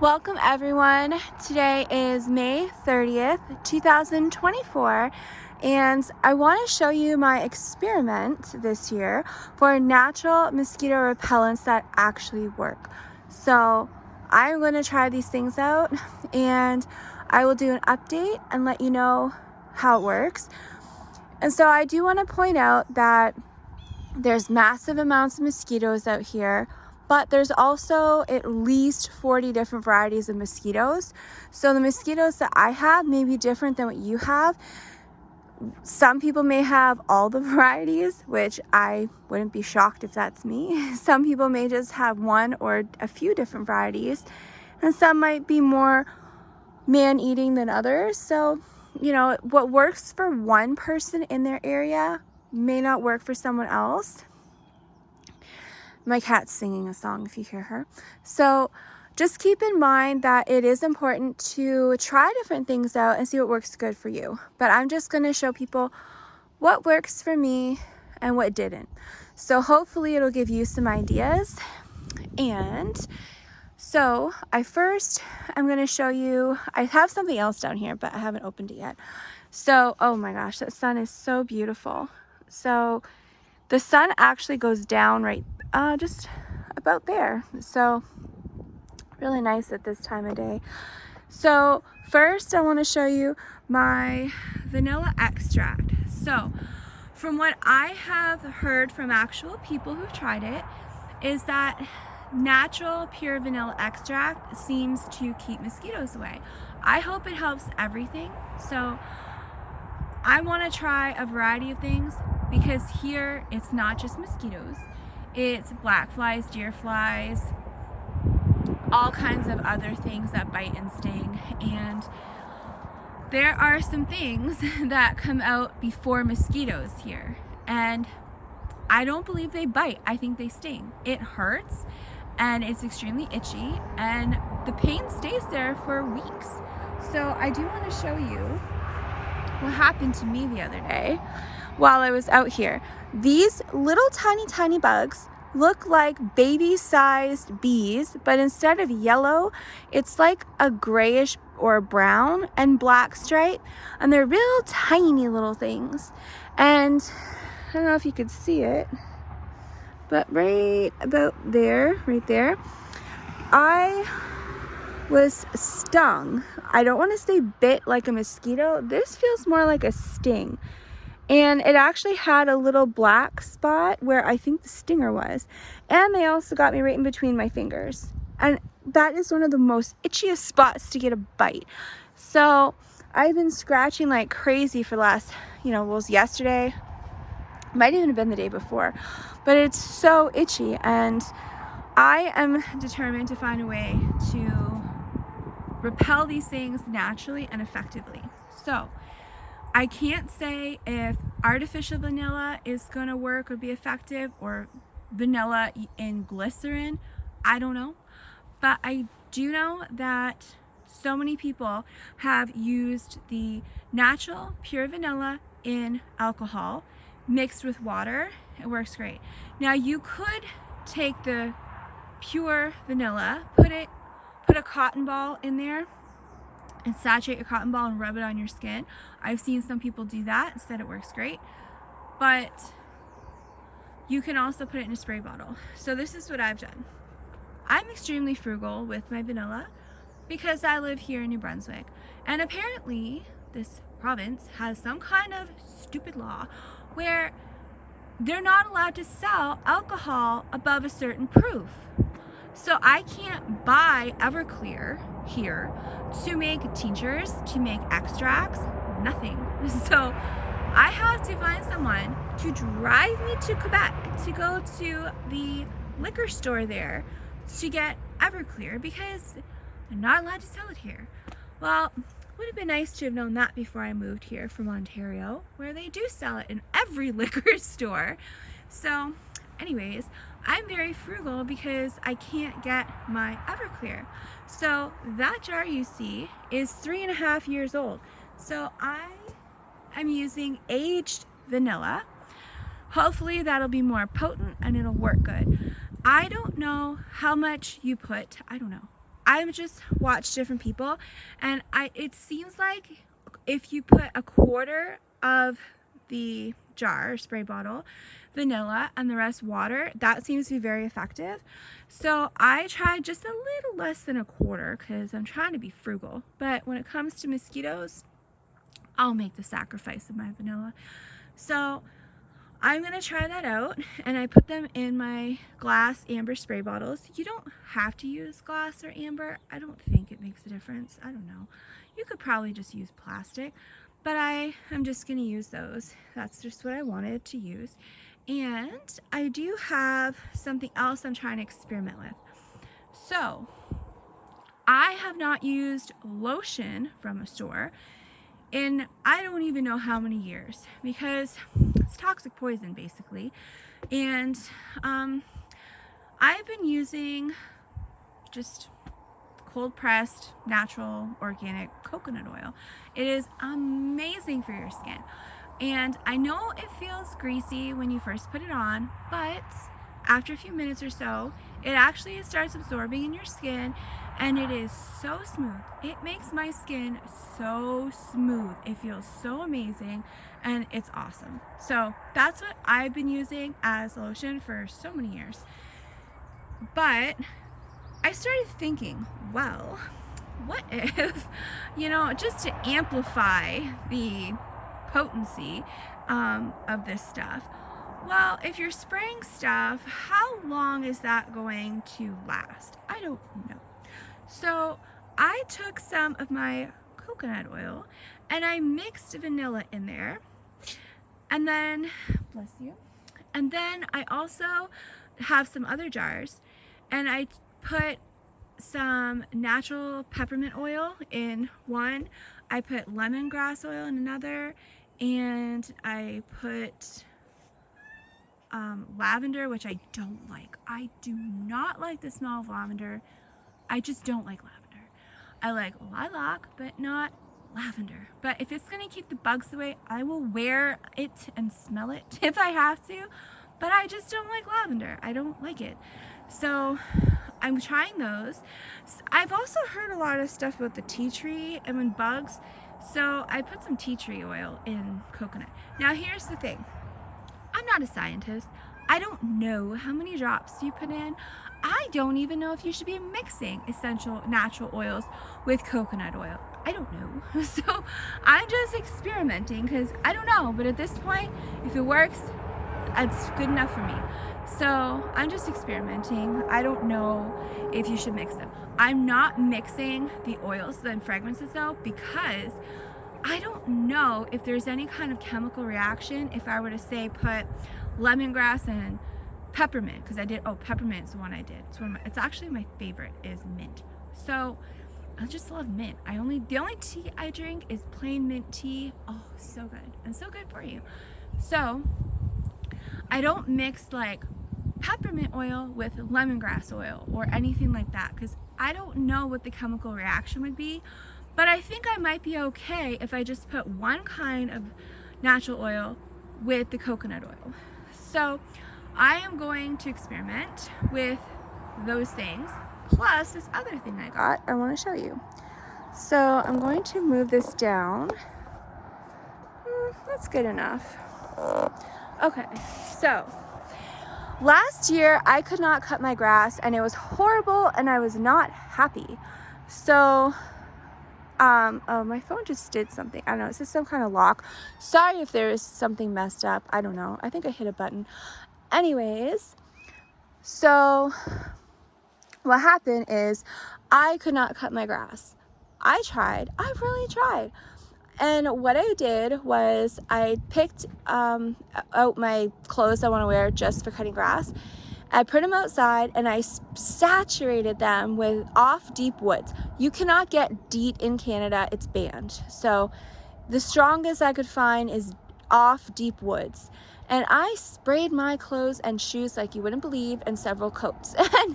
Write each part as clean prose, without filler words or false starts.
Welcome everyone. Today is May 30th, 2024, and I want to show you my experiment this year for natural mosquito repellents that actually work. So I'm going to try these things out and I will do an update and let you know how it works. And so I do want to point out that there's massive amounts of mosquitoes out here, but there's also at least 40 different varieties of mosquitoes. So the mosquitoes that I have may be different than what you have. Some people may have all the varieties, which I wouldn't be shocked if that's me. Some people may just have one or a few different varieties, and some might be more man-eating than others. So, what works for one person in their area may not work for someone else. My cat's singing a song if you hear her. So just keep in mind that it is important to try different things out and see what works good for you. But I'm just going to show people what works for me and what didn't. So hopefully it'll give you some ideas. And so I'm going to show you, I have something else down here, but I haven't opened it yet. So, oh my gosh, that sun is so beautiful. So the sun actually goes down right just about there. So really nice at this time of day. So first I want to show you my vanilla extract. So from what I have heard from actual people who've tried it is that natural pure vanilla extract seems to keep mosquitoes away. I hope it helps everything. So I want to try a variety of things because here it's not just mosquitoes. It's black flies, deer flies, all kinds of other things that bite and sting. And there are some things that come out before mosquitoes here. And I don't believe they bite. I think they sting. It hurts and it's extremely itchy and the pain stays there for weeks. So I do want to show you what happened to me the other day while I was out here. These little tiny bugs look like baby-sized bees, but instead of yellow, it's like a grayish or brown and black stripe, and they're real tiny little things. And I don't know if you could see it, but right about there, I was stung. I don't want to say bit like a mosquito. This feels more like a sting. And it actually had a little black spot where I think the stinger was. And they also got me right in between my fingers. And that is one of the most itchiest spots to get a bite. So I've been scratching like crazy for the last, it was yesterday. Might even have been the day before. But it's so itchy. And I am determined to find a way to repel these things naturally and effectively. So I can't say if artificial vanilla is going to work or be effective or vanilla in glycerin. I don't know. But I do know that so many people have used the natural pure vanilla in alcohol mixed with water. It works great. Now you could take the pure vanilla, put a cotton ball in there and saturate your cotton ball and rub it on your skin. I've seen some people do that and said it works great. But you can also put it in a spray bottle. So this is what I've done. I'm extremely frugal with my vanilla because I live here in New Brunswick. And apparently this province has some kind of stupid law where they're not allowed to sell alcohol above a certain proof. So I can't buy Everclear here to make tinctures, to make extracts, nothing. So I have to find someone to drive me to Quebec to go to the liquor store there to get Everclear because I'm not allowed to sell it here. Well, it would have been nice to have known that before I moved here from Ontario, where they do sell it in every liquor store. So anyways, I'm very frugal because I can't get my Everclear. So that jar you see is 3.5 years old. So I am using aged vanilla. Hopefully that'll be more potent and it'll work good. I don't know how much you put, I don't know. I've just watched different people, and it seems like if you put a quarter of the jar, spray bottle, vanilla, and the rest water, that seems to be very effective. So I tried just a little less than a quarter because I'm trying to be frugal. But when it comes to mosquitoes, I'll make the sacrifice of my vanilla. So I'm gonna try that out, and I put them in my glass amber spray bottles. You don't have to use glass or amber. I don't think it makes a difference. I don't know. You could probably just use plastic, but I am just gonna use those. That's just what I wanted to use. And I do have something else I'm trying to experiment with. So I have not used lotion from a store in I don't even know how many years, because it's toxic poison basically. And I've been using just cold pressed natural organic coconut oil. It is amazing for your skin, and I know it feels greasy when you first put it on, but after a few minutes or so it actually starts absorbing in your skin, and it is so smooth. It makes my skin so smooth. It feels so amazing, and it's awesome. So that's what I've been using as lotion for so many years. But I started thinking, well, what if, just to amplify the potency of this stuff, well, if you're spraying stuff, how long is that going to last? I don't know. So I took some of my coconut oil and I mixed vanilla in there, and then, bless you, and then I also have some other jars, and I put some natural peppermint oil in one, I put lemongrass oil in another, and I put lavender, which I don't like. I do not like the smell of lavender. I just don't like lavender. I like lilac, but not lavender. But if it's gonna keep the bugs away, I will wear it and smell it if I have to, but I just don't like lavender. I don't like it. So I'm trying those. I've also heard a lot of stuff about the tea tree and when bugs, so I put some tea tree oil in coconut. Now here's the thing. I'm not a scientist. I don't know how many drops you put in. I don't even know if you should be mixing essential natural oils with coconut oil. I don't know. So I'm just experimenting because I don't know, but at this point, if it works, it's good enough for me. So I'm just experimenting. I don't know if you should mix them. I'm not mixing the oils, the fragrances though, because I don't know if there's any kind of chemical reaction if I were to say put lemongrass and peppermint, because I did, peppermint is the one I did. It's actually my favorite is mint. So I just love mint. The only tea I drink is plain mint tea. Oh, so good and so good for you. So I don't mix like peppermint oil with lemongrass oil or anything like that, because I don't know what the chemical reaction would be. But I think I might be okay if I just put one kind of natural oil with the coconut oil. So I am going to experiment with those things, plus this other thing I got I want to show you. So I'm going to move this down. That's good enough. Okay, so last year I could not cut my grass and it was horrible and I was not happy. So oh, my phone just did something. I don't know, it's just some kind of lock. Sorry if there is something messed up. I don't know. I think I hit a button. Anyways, so what happened is I could not cut my grass. I really tried. And what I did was I picked out my clothes I want to wear just for cutting grass. I put them outside and I saturated them with off deep woods. You cannot get DEET in Canada, it's banned. So the strongest I could find is off deep woods. And I sprayed my clothes and shoes like you wouldn't believe in several coats. And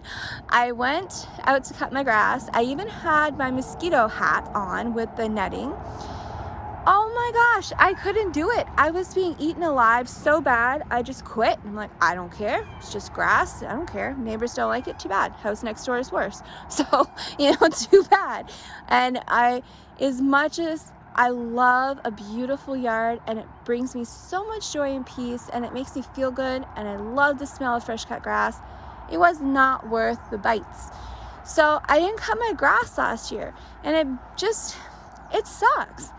I went out to cut my grass. I even had my mosquito hat on with the netting. Oh my gosh, I couldn't do it. I was being eaten alive so bad, I just quit. I'm like, I don't care. It's just grass. I don't care. Neighbors don't like it. Too bad. House next door is worse. So, too bad. And as much as I love a beautiful yard and it brings me so much joy and peace and it makes me feel good and I love the smell of fresh cut grass, it was not worth the bites. So I didn't cut my grass last year and it sucks.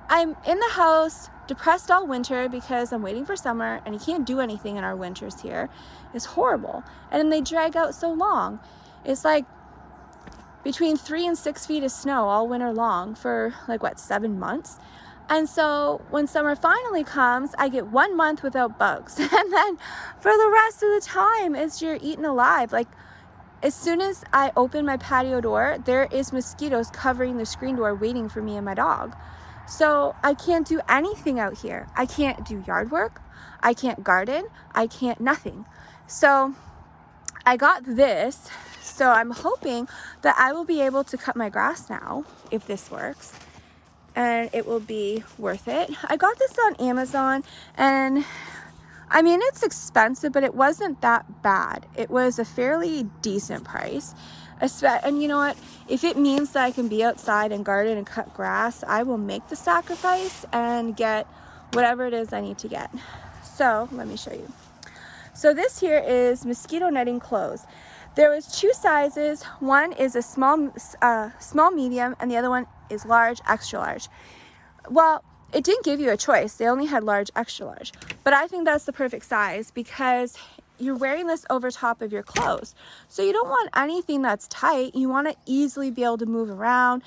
I'm in the house, depressed all winter because I'm waiting for summer and you can't do anything in our winters here. It's horrible. And then they drag out so long. It's like between 3 and 6 feet of snow all winter long for 7 months. And so when summer finally comes, I get 1 month without bugs. And then for the rest of the time, you're eaten alive. Like as soon as I open my patio door, there is mosquitoes covering the screen door waiting for me and my dog. So I can't do anything out here. I can't do yard work. I can't garden. I can't nothing. So I got this. So I'm hoping that I will be able to cut my grass now if this works. And it will be worth it. I got this on Amazon and I mean, it's expensive, but it wasn't that bad. It was a fairly decent price. And you know what? If it means that I can be outside and garden and cut grass, I will make the sacrifice and get whatever it is I need to get. So let me show you. So this here is mosquito netting clothes. There was 2 sizes. One is a small medium, and the other one is large, extra large. Well, it didn't give you a choice. They only had large, extra large. But I think that's the perfect size because you're wearing this over top of your clothes. So you don't want anything that's tight. You want to easily be able to move around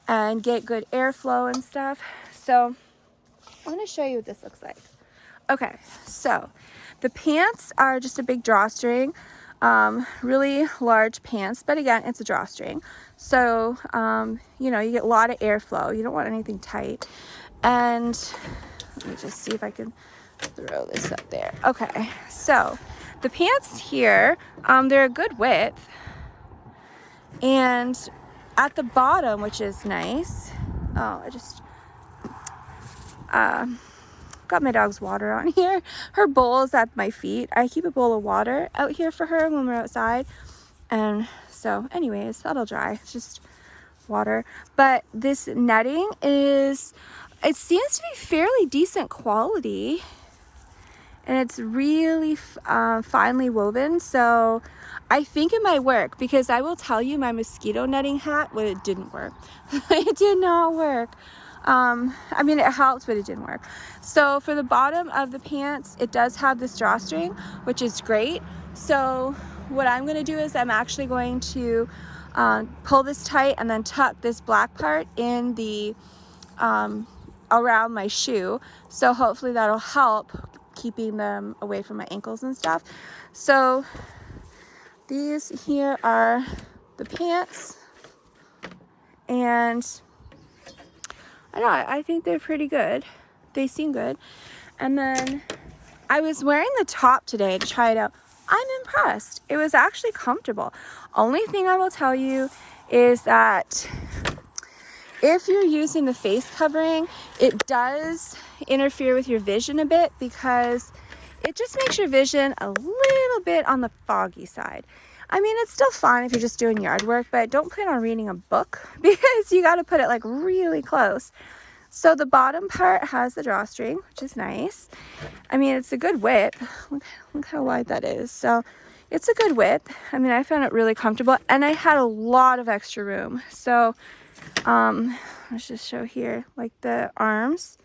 and get good airflow and stuff. So I'm going to show you what this looks like. Okay, so the pants are just a big drawstring, really large pants, but again, it's a drawstring. So, you get a lot of airflow. You don't want anything tight. And let me just see if I can throw this up there. Okay, so the pants here, they're a good width. And at the bottom, which is nice, I just got my dog's water on here. Her bowl is at my feet. I keep a bowl of water out here for her when we're outside. And so anyways, that'll dry. It's just water. But this netting it seems to be fairly decent quality. And it's really finely woven. So I think it might work because I will tell you my mosquito netting hat, well, it didn't work. It did not work. I mean, it helped, but it didn't work. So for the bottom of the pants, it does have this drawstring, which is great. So what I'm going to do is I'm actually going to pull this tight and then tuck this black part in the around my shoe. So hopefully that'll help keeping them away from my ankles and stuff. So these here are the pants, and I don't know, I think they're pretty good. They seem good. And then I was wearing the top today to try it out. I'm impressed. It was actually comfortable. Only thing I will tell you is that if you're using the face covering, it does interfere with your vision a bit because it just makes your vision a little bit on the foggy side. I mean, it's still fine if you're just doing yard work, but don't plan on reading a book because you got to put it really close. So the bottom part has the drawstring, which is nice. I mean, it's a good width. Look how wide that is. So it's a good width. I mean, I found it really comfortable and I had a lot of extra room. So let's just show here, like the arms.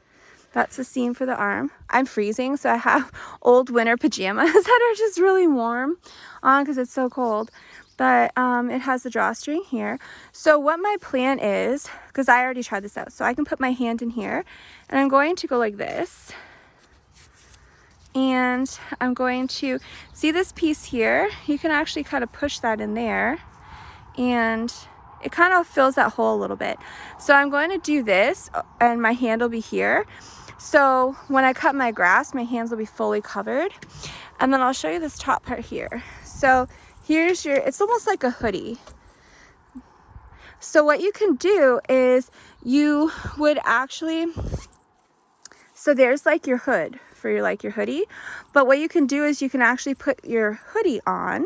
That's the seam for the arm. I'm freezing, so I have old winter pajamas that are just really warm on because it's so cold. But it has the drawstring here. So what my plan is, because I already tried this out, so I can put my hand in here and I'm going to go like this. And I'm going to see this piece here. You can actually kind of push that in there and it kind of fills that hole a little bit. So I'm going to do this and my hand will be here. So when I cut my grass, my hands will be fully covered. And then I'll show you this top part here. So here's it's almost like a hoodie. So what you can do is you would actually So there's like your hood for your like your hoodie. But what you can do is you can actually put your hoodie on,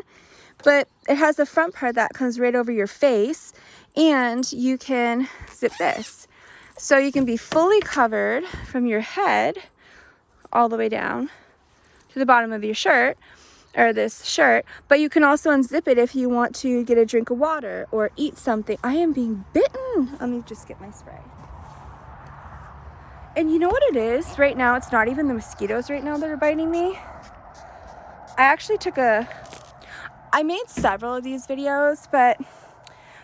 but it has a front part that comes right over your face, and you can zip this. So you can be fully covered from your head all the way down to the bottom of your shirt, or this shirt, but you can also unzip it if you want to get a drink of water or eat something. I am being bitten. Let me just get my spray. And you know what it is? Right now, it's not even the mosquitoes right now that are biting me. I actually I made several of these videos, but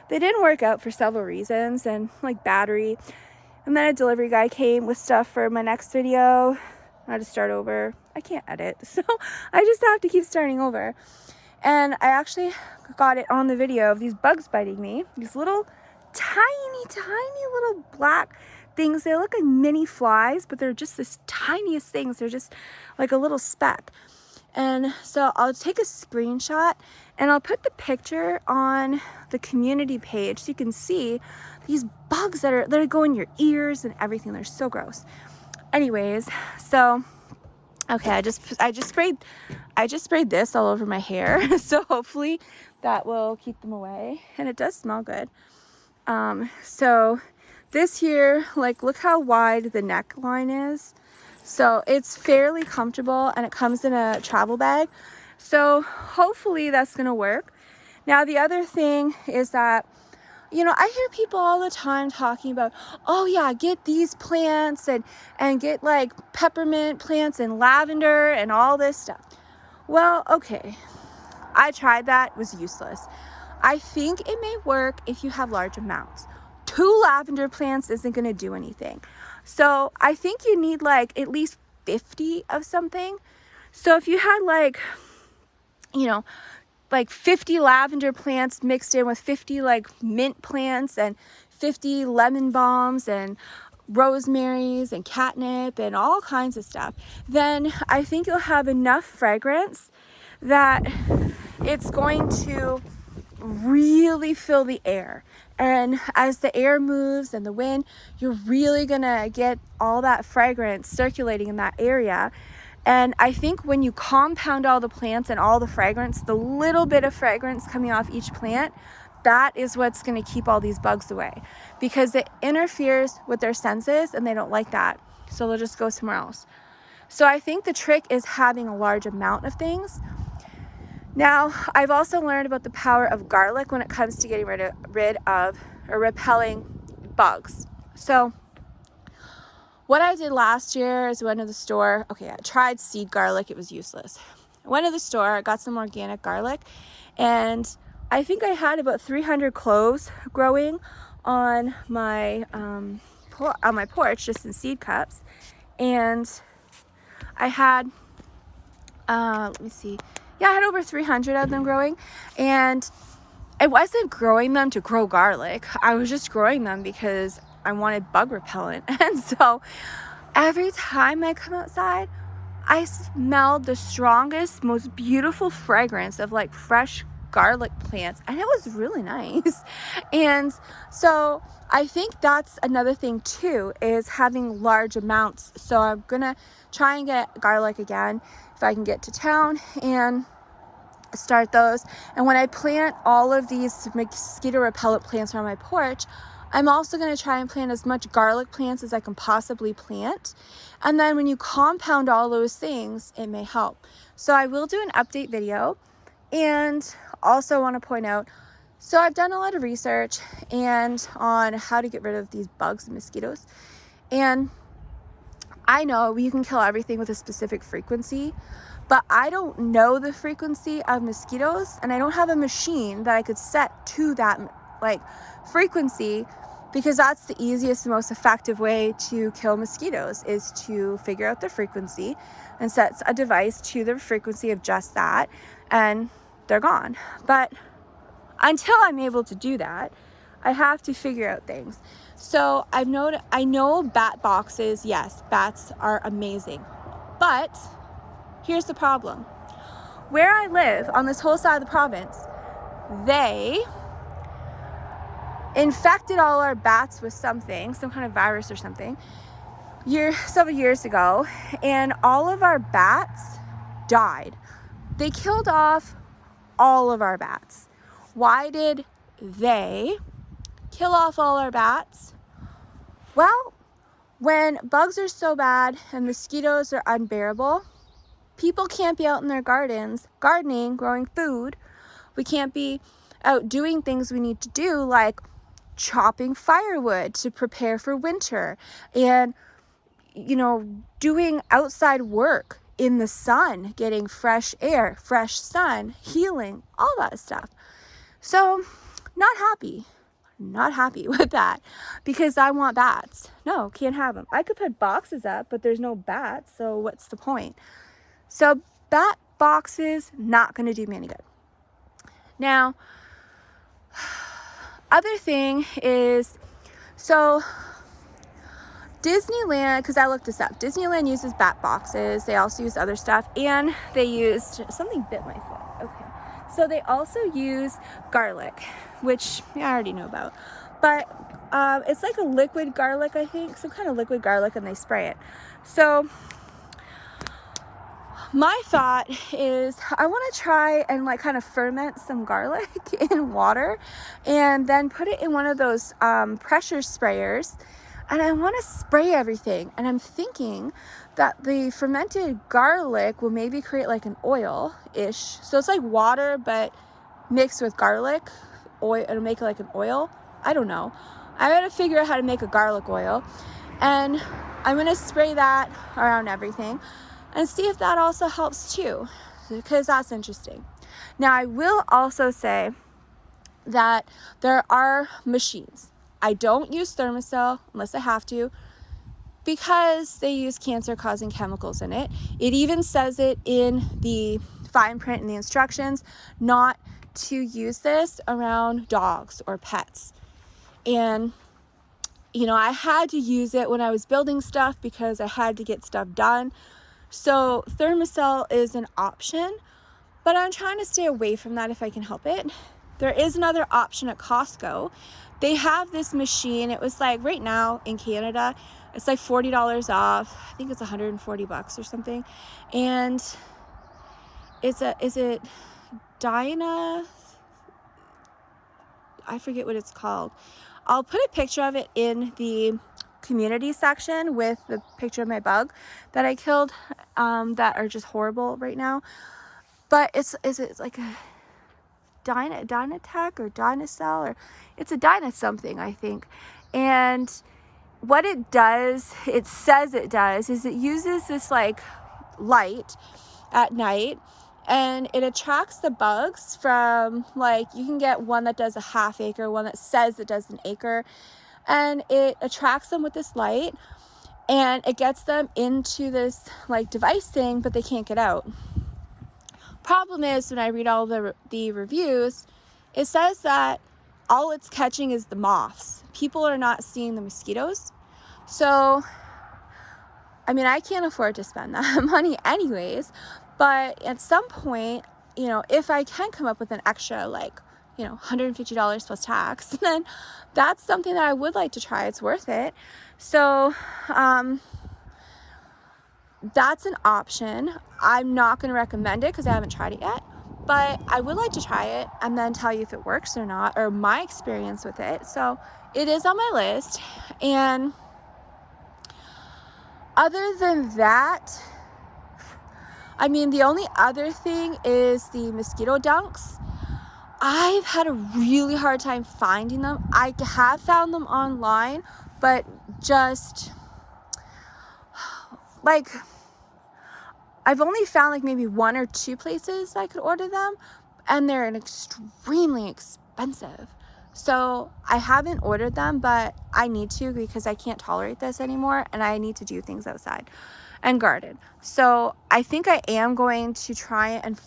they didn't work out for several reasons, and like battery. And then a delivery guy came with stuff for my next video. I had to start over. I can't edit, so I just have to keep starting over. And I actually got it on the video of these bugs biting me. These little tiny little black things. They look like mini flies, but they're just the tiniest things. They're just like a little speck. And so I'll take a screenshot and I'll put the picture on the community page so you can see these bugs that go in your ears and everything. They're so gross. Anyways, so okay, I just sprayed this all over my hair, so hopefully that will keep them away. And it does smell good. So this here, like, look how wide the neckline is. So it's fairly comfortable, and it comes in a travel bag. So hopefully that's gonna work. Now the other thing is that, you know, I hear people all the time talking about, oh yeah, get these plants and get like peppermint plants and lavender and all this stuff. Well, okay, I tried that, it was useless. I think it may work if you have large amounts. 2 lavender plants isn't gonna do anything. So I think you need like at least 50 of something. So if you had like, you know, like 50 lavender plants mixed in with 50 like mint plants and 50 lemon balms and rosemaries and catnip and all kinds of stuff, then I think you'll have enough fragrance that it's going to really fill the air. And as the air moves and the wind, you're really gonna get all that fragrance circulating in that area. And I think when you compound all the plants and all the fragrance, the little bit of fragrance coming off each plant, that is what's going to keep all these bugs away, because it interferes with their senses and they don't like that. So they'll just go somewhere else. So I think the trick is having a large amount of things. Now, I've also learned about the power of garlic when it comes to getting rid of or repelling bugs. So what I did last year is went to the store. Okay, I tried seed garlic. It was useless. I went to the store, I got some organic garlic, and I think I had about 300 cloves growing on my porch, just in seed cups. And I had, let me see. Yeah, I had over 300 of them growing, and I wasn't growing them to grow garlic. I was just growing them because I wanted bug repellent. And so every time I come outside, I smelled the strongest, most beautiful fragrance of like fresh garlic plants, and it was really nice. And so I think that's another thing too, is having large amounts. So I'm gonna try and get garlic again if I can get to town and start those. And when I plant all of these mosquito repellent plants on my porch, I'm also going to try and plant as much garlic plants as I can possibly plant. And then when you compound all those things, it may help. So I will do an update video. And also want to point out, so I've done a lot of research and on how to get rid of these bugs and mosquitoes. And I know you can kill everything with a specific frequency, but I don't know the frequency of mosquitoes, and I don't have a machine that I could set to that like frequency, because that's the easiest and most effective way to kill mosquitoes, is to figure out the frequency and set a device to the frequency of just that, and they're gone. But until I'm able to do that, I have to figure out things. So I know bat boxes, yes, bats are amazing, but here's the problem. Where I live on this whole side of the province, they infected all our bats with something, some kind of virus or something. several years ago, and all of our bats died. They killed off all of our bats. Why did they kill off all our bats? Well, when bugs are so bad and mosquitoes are unbearable, people can't be out in their gardens, gardening, growing food. We can't be out doing things we need to do, like chopping firewood to prepare for winter and, doing outside work in the sun, getting fresh air, fresh sun, healing, all that stuff. So, not happy with that, because I want bats. No, can't have them. I could put boxes up, but there's no bats, so what's the point? So bat boxes, not going to do me any good. Now, other thing is, so Disneyland, because I looked this up, Disneyland uses bat boxes. They also use other stuff, and they used, something bit my foot. Okay. So they also use garlic, which I already know about. But it's like a liquid garlic, I think, some kind of liquid garlic, and they spray it. So my thought is I want to try and kind of ferment some garlic in water and then put it in one of those pressure sprayers, and I want to spray everything. And I'm thinking that the fermented garlic will maybe create like an oil-ish. So it's like water but mixed with garlic oil. It'll make it like an oil. I don't know. I gotta figure out how to make a garlic oil, and I'm gonna spray that around everything and see if that also helps too, because that's interesting. Now, I will also say that there are machines. I don't use Thermacell unless I have to, because they use cancer-causing chemicals in it. It even says it in the fine print in the instructions not to use this around dogs or pets. And I had to use it when I was building stuff because I had to get stuff done. So Thermacell is an option, but I'm trying to stay away from that if I can help it. There is another option at Costco. They have this machine. It was like, right now in Canada, it's like $40 off. I think it's $140 or something. And is it Dyna? I forget what it's called. I'll put a picture of it in the community section with the picture of my bug that I killed, that are just horrible right now. But it's like a Dynatech or Dynacell, or it's a Dyna something, I think. And what it does, it says it does, is it uses this like light at night, and it attracts the bugs from, like, you can get one that does a half acre, one that says it does an acre, and it attracts them with this light, and it gets them into this like device thing, but they can't get out. Problem is, when I read all the reviews, it says that all it's catching is the moths. People are not seeing the mosquitoes. So, I mean, I can't afford to spend that money anyways, but at some point, if I can come up with an extra, like, $150 plus tax, then that's something that I would like to try. It's worth it. So, that's an option. I'm not going to recommend it because I haven't tried it yet, but I would like to try it and then tell you if it works or not, or my experience with it. So it is on my list. And other than that, I mean, the only other thing is the mosquito dunks. I've had a really hard time finding them. I have found them online, but just like, I've only found like maybe 1 or 2 places I could order them, and they're extremely expensive. So I haven't ordered them, but I need to, because I can't tolerate this anymore, and I need to do things outside and garden. So I think I am going to try it, and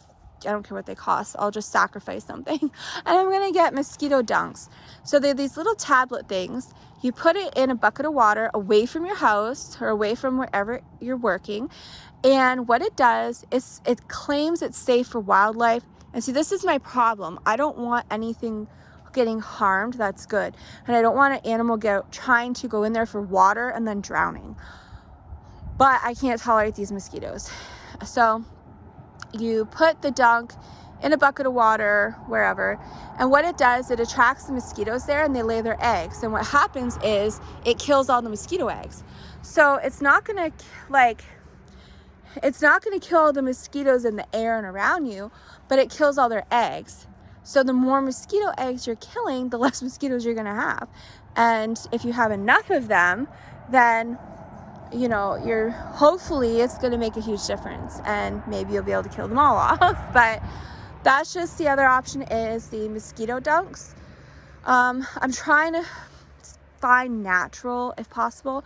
I don't care what they cost. I'll just sacrifice something. And I'm going to get mosquito dunks. So they're these little tablet things. You put it in a bucket of water away from your house or away from wherever you're working. And what it does is it claims it's safe for wildlife. And see, this is my problem. I don't want anything getting harmed that's good. And I don't want an animal trying to go in there for water and then drowning. but I can't tolerate these mosquitoes. So you put the dunk in a bucket of water, wherever, and what it does, it attracts the mosquitoes there and they lay their eggs. And what happens is it kills all the mosquito eggs. So it's not gonna kill all the mosquitoes in the air and around you, but it kills all their eggs. So the more mosquito eggs you're killing, the less mosquitoes you're gonna have. And if you have enough of them, then hopefully it's going to make a huge difference, and maybe you'll be able to kill them all off. But that's just the other option, is the mosquito dunks. I'm trying to find natural if possible,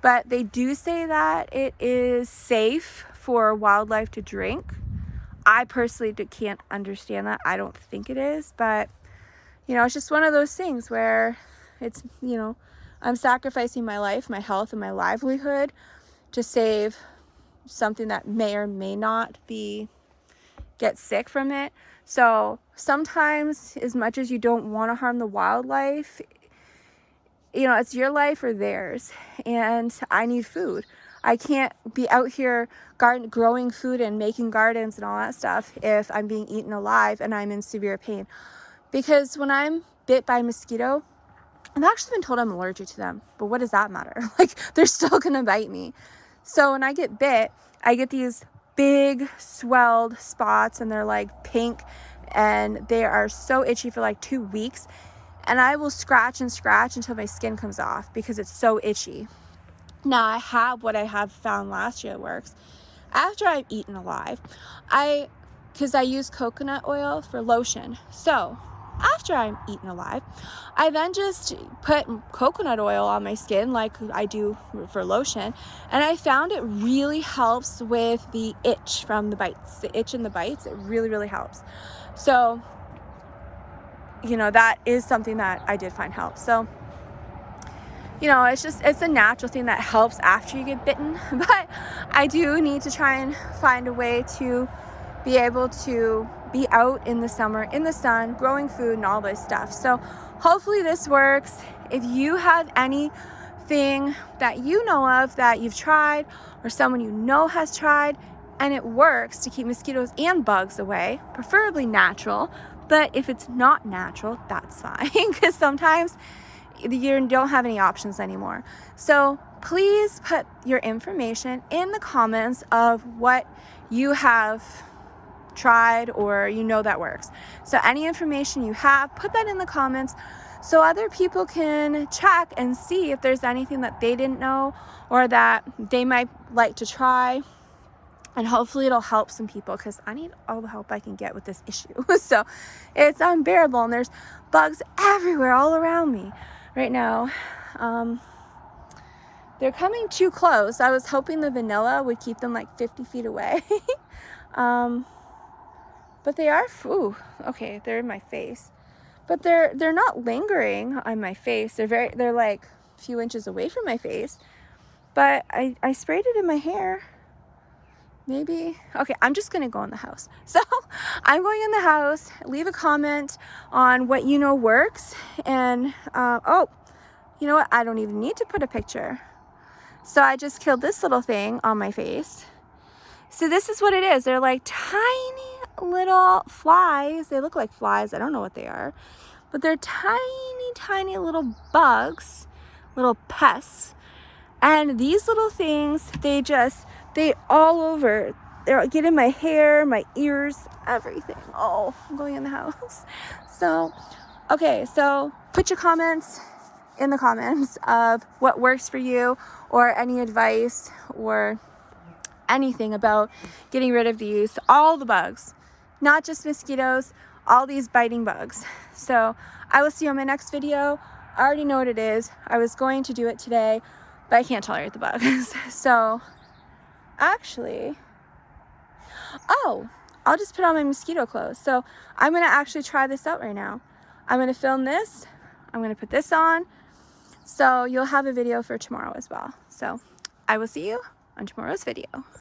but they do say that it is safe for wildlife to drink. I personally can't understand that. I don't think it is, but it's just one of those things where it's, I'm sacrificing my life, my health, and my livelihood to save something that may or may not get sick from it. So sometimes, as much as you don't want to harm the wildlife, it's your life or theirs, and I need food. I can't be out here growing food and making gardens and all that stuff if I'm being eaten alive and I'm in severe pain. Because when I'm bit by a mosquito, I've actually been told I'm allergic to them, but what does that matter? They're still gonna bite me. So when I get bit, I get these big swelled spots, and they're like pink, and they are so itchy for like 2 weeks. And I will scratch and scratch until my skin comes off because it's so itchy. Now I have what I have found last year that works. After I've eaten alive, because I use coconut oil for lotion. So after I'm eaten alive, I then just put coconut oil on my skin like I do for lotion, and I found it really helps with the itch from the bites. The itch and the bites, it really, really helps. So, that is something that I did find helps. So, it's a natural thing that helps after you get bitten, but I do need to try and find a way to be able to be out in the summer, in the sun, growing food and all this stuff. So hopefully this works. If you have anything that you know of that you've tried, or someone you know has tried, and it works to keep mosquitoes and bugs away, preferably natural, but if it's not natural, that's fine, because sometimes you don't have any options anymore. So please put your information in the comments of what you have tried or that works. So any information you have, put that in the comments so other people can check and see if there's anything that they didn't know or that they might like to try. And hopefully it'll help some people, because I need all the help I can get with this issue. So it's unbearable, and there's bugs everywhere all around me right now. They're coming too close. I was hoping the vanilla would keep them like 50 feet away. But they are, okay, they're in my face. But they're not lingering on my face. They're like a few inches away from my face. But I sprayed it in my hair. Maybe, okay, I'm just gonna go in the house. So I'm going in the house. Leave a comment on what works. And, you know what? I don't even need to put a picture. So I just killed this little thing on my face. So this is what it is. They're like tiny little flies. They look like flies. I don't know what they are, but they're tiny, tiny little bugs, little pests. And these little things, they all over. They get in my hair, my ears, everything. Oh, I'm going in the house. So, okay, so put your comments in the comments of what works for you, or any advice or anything about getting rid of all the bugs, not just mosquitoes, all these biting bugs. So I will see you on my next video. I already know what it is. I was going to do it today, but I can't tolerate the bugs. So actually, I'll just put on my mosquito clothes. So I'm gonna actually try this out right now. I'm gonna film this. I'm gonna put this on. So you'll have a video for tomorrow as well. So I will see you on tomorrow's video.